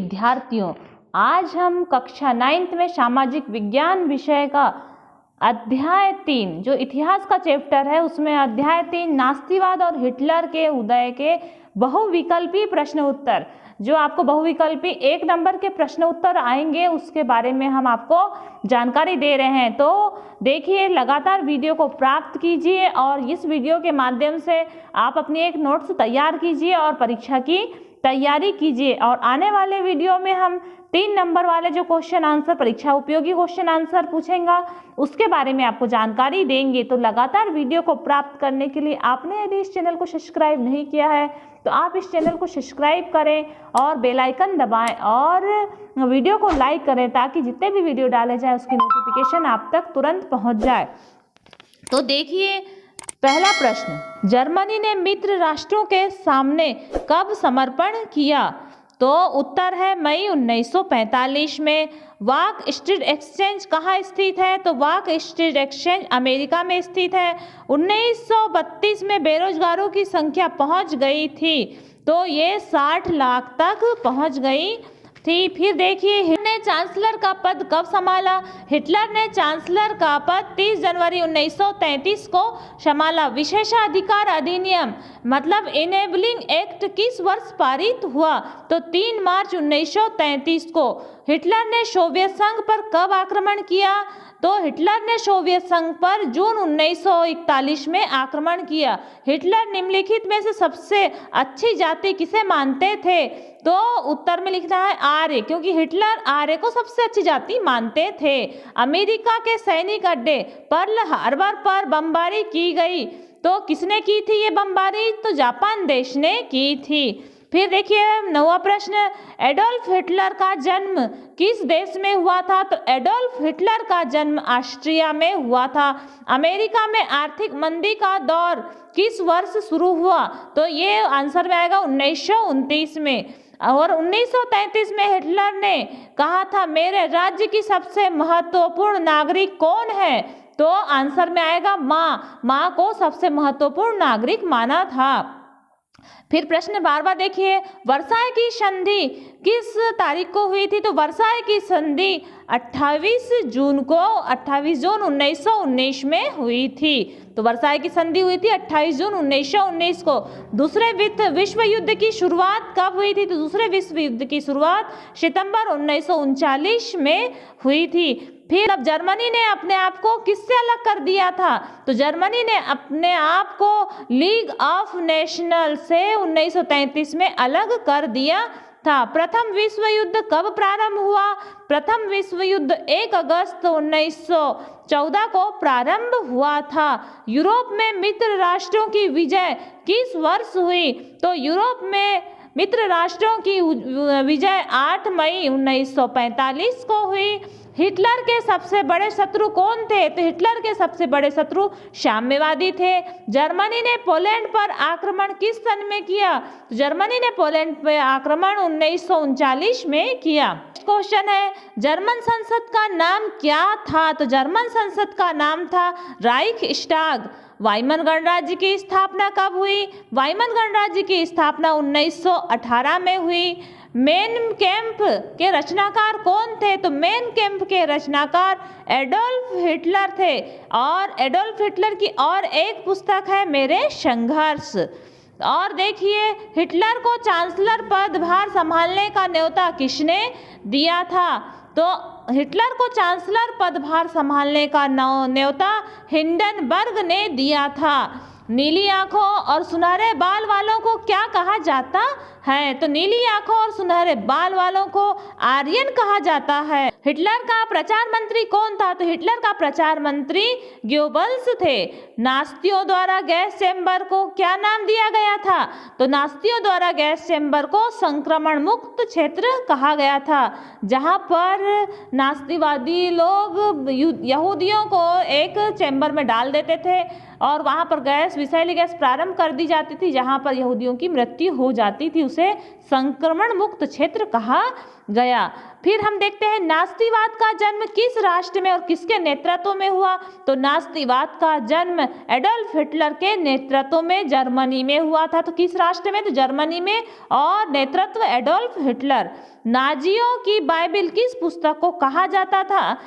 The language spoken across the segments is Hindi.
विद्यार्थियों, आज हम कक्षा 9th में सामाजिक विज्ञान विषय का अध्याय 3 जो इतिहास का चैप्टर है उसमें अध्याय 3 नास्तिवाद और हिटलर के उदय के बहुविकल्पी प्रश्न उत्तर, जो आपको बहुविकल्पी 1 नंबर के प्रश्न उत्तर आएंगे उसके बारे में हम आपको जानकारी दे रहे हैं। तो देखिए, लगातार वीडियो को प्राप्त कीजिए और इस वीडियो के माध्यम से आप अपनी एक नोट्स तैयार कीजिए और परीक्षा की तैयारी कीजिए। और आने वाले वीडियो में हम 3 नंबर वाले जो क्वेश्चन आंसर, परीक्षा उपयोगी क्वेश्चन आंसर पूछेंगे उसके बारे में आपको जानकारी देंगे। तो लगातार वीडियो को प्राप्त करने के लिए आपने यदि इस चैनल को सब्सक्राइब नहीं किया है तो आप इस चैनल को सब्सक्राइब करें और बेल आइकन दबाएं और वीडियो को लाइक करें ताकि जितने भी वीडियो डाले जाए उसकी नोटिफिकेशन आप तक तुरंत पहुंच जाए। तो देखिए, पहला प्रश्न, जर्मनी ने मित्र राष्ट्रों के सामने कब समर्पण किया? तो उत्तर है मई 1945 में। वॉक स्ट्रीट एक्सचेंज कहाँ स्थित है? तो वॉक स्ट्रीट एक्सचेंज अमेरिका में स्थित है। 1932 में बेरोजगारों की संख्या पहुंच गई थी, तो ये 60 लाख तक पहुंच गई थी। फिर देखिए, हिटलर ने चांसलर का पद कब संभाला? हिटलर ने चांसलर का पद 30 जनवरी 1933 को संभाला। विशेषाधिकार अधिनियम मतलब इनेबलिंग एक्ट किस वर्ष पारित हुआ? तो 3 मार्च 1933 को। हिटलर ने सोवियत संघ पर कब आक्रमण किया? तो हिटलर ने सोवियत संघ पर जून 1941 में आक्रमण किया। हिटलर निम्नलिखित में से सबसे अच्छी जाति किसे मानते थे? तो उत्तर में लिखना है आर्य, क्योंकि हिटलर आर्य को सबसे अच्छी जाति मानते थे। अमेरिका के सैनिक अड्डे पर्ल हार्बर पर बमबारी की गई, तो किसने की थी ये बमबारी? तो जापान देश ने की थी। फिर देखिए, 9वां प्रश्न, एडोल्फ हिटलर का जन्म किस देश में हुआ था? तो एडोल्फ हिटलर का जन्म ऑस्ट्रिया में हुआ था। अमेरिका में आर्थिक मंदी का दौर किस वर्ष शुरू हुआ? तो ये आंसर में आएगा 1929 में। और 1933 में हिटलर ने कहा था मेरे राज्य की सबसे महत्वपूर्ण नागरिक कौन है? तो आंसर में आएगा माँ को सबसे महत्वपूर्ण नागरिक माना था। फिर प्रश्न 12वां देखिए, वर्साय की संधि किस तारीख को हुई थी? तो वर्साय की संधि 28 जून 1919 में हुई थी। तो वर्साय की संधि हुई थी 28 जून 1919 को। दूसरे विश्व युद्ध की शुरुआत कब हुई थी? तो दूसरे विश्व युद्ध की शुरुआत सितंबर 1939 में हुई थी। फिर अब जर्मनी ने अपने आप को किससे अलग कर दिया था? तो जर्मनी ने अपने आप को लीग ऑफ नेशनल से 1933 में अलग कर दिया था। प्रथम विश्व युद्ध कब प्रारंभ हुआ? प्रथम विश्व युद्ध 1 अगस्त 1914 को प्रारंभ हुआ था। यूरोप में मित्र राष्ट्रों की विजय किस वर्ष हुई? तो यूरोप में मित्र राष्ट्रों की विजय 8 मई 1945 को हुई। हिटलर के सबसे बड़े शत्रु कौन थे? तो हिटलर के सबसे बड़े शत्रु साम्यवादी थे। जर्मनी ने पोलैंड पर आक्रमण किस सन में किया? तो जर्मनी ने पोलैंड पर आक्रमण 1939 में किया। क्वेश्चन है, जर्मन संसद का नाम क्या था? तो जर्मन संसद का नाम था राइखस्टाग। वाइमन गणराज्य की स्थापना कब हुई? वाइमन गणराज्य की स्थापना 1918 में हुई। मेन कैंप के रचनाकार कौन थे? तो मेन कैंप के रचनाकार एडोल्फ हिटलर थे। और एडोल्फ हिटलर की और एक पुस्तक है मेरे संघर्ष। और देखिए, हिटलर को चांसलर पदभार संभालने का न्योता किसने दिया था? तो हिटलर को चांसलर पदभार संभालने का न्योता हिंडनबर्ग ने दिया था। नीली आंखों और सुनहरे बाल वालों को क्या कहा जाता है? तो नीली आंखों और सुनहरे बाल वालों को आर्यन कहा जाता है। हिटलर का प्रचार मंत्री कौन था? तो हिटलर का प्रचार मंत्री गोबल्स थे। नास्तियों द्वारा गैस चैम्बर को क्या नाम दिया गया था? तो नास्तियों द्वारा गैस चैम्बर को संक्रमण मुक्त क्षेत्र कहा गया था, जहां पर नास्तिवादी लोग यहूदियों को एक चैम्बर में डाल देते थे और वहां पर विषैली गैस प्रारंभ कर दी जाती थी, जहां पर यहूदियों की मृत्यु हो जाती थी। उसे संक्रमण मुक्त क्षेत्र कहा गया। फिर हम देखते हैं नास्तिवाद का जन्म किस राष्ट्र में और किसके नेतृत्व में हुआ। तो नास्तिवाद का जन्म एडोल्फ हिटलर के नेतृत्व में जर्मनी में हुआ था। तो किस राष्ट्र में? तो जर्मनी में, और नेतृत्व एडोल्फ हिटलर। नाजियों की बाइबिल किस पुस्तक को कहा जाता था?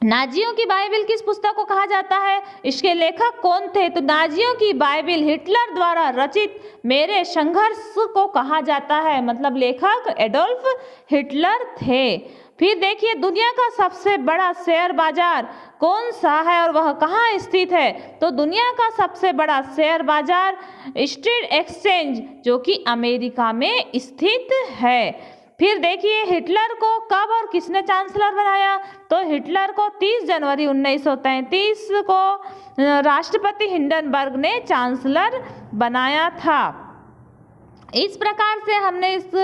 नाजियों की बाइबिल किस पुस्तक को कहा जाता है? इसके लेखक कौन थे? तो नाजियों की बाइबिल हिटलर द्वारा रचित मेरे संघर्ष को कहा जाता है, मतलब लेखक एडोल्फ हिटलर थे। फिर देखिए दुनिया का सबसे बड़ा शेयर बाजार कौन सा है और वह कहाँ स्थित है? तो दुनिया का सबसे बड़ा शेयर बाजार स्टॉक एक्सचेंज जो कि अमेरिका में स्थित है। फिर देखिए हिटलर को कब और किसने चांसलर बनाया? तो हिटलर को 30 जनवरी 1933 को राष्ट्रपति हिंडनबर्ग ने चांसलर बनाया था। इस प्रकार से हमने इस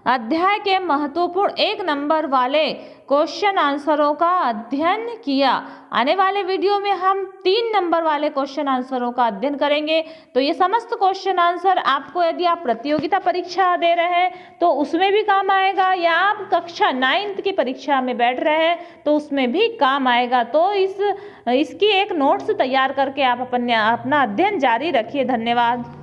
अध्याय के महत्वपूर्ण 1 नंबर वाले क्वेश्चन आंसरों का अध्ययन किया। आने वाले वीडियो में हम 3 नंबर वाले क्वेश्चन आंसरों का अध्ययन करेंगे। तो ये समस्त क्वेश्चन आंसर आपको यदि आप प्रतियोगिता परीक्षा दे रहे हैं तो उसमें भी काम आएगा, या आप कक्षा 9th की परीक्षा में बैठ रहे हैं तो उसमें भी काम आएगा। तो इसकी एक नोट्स तैयार करके आप अपना अध्ययन जारी रखिए। धन्यवाद।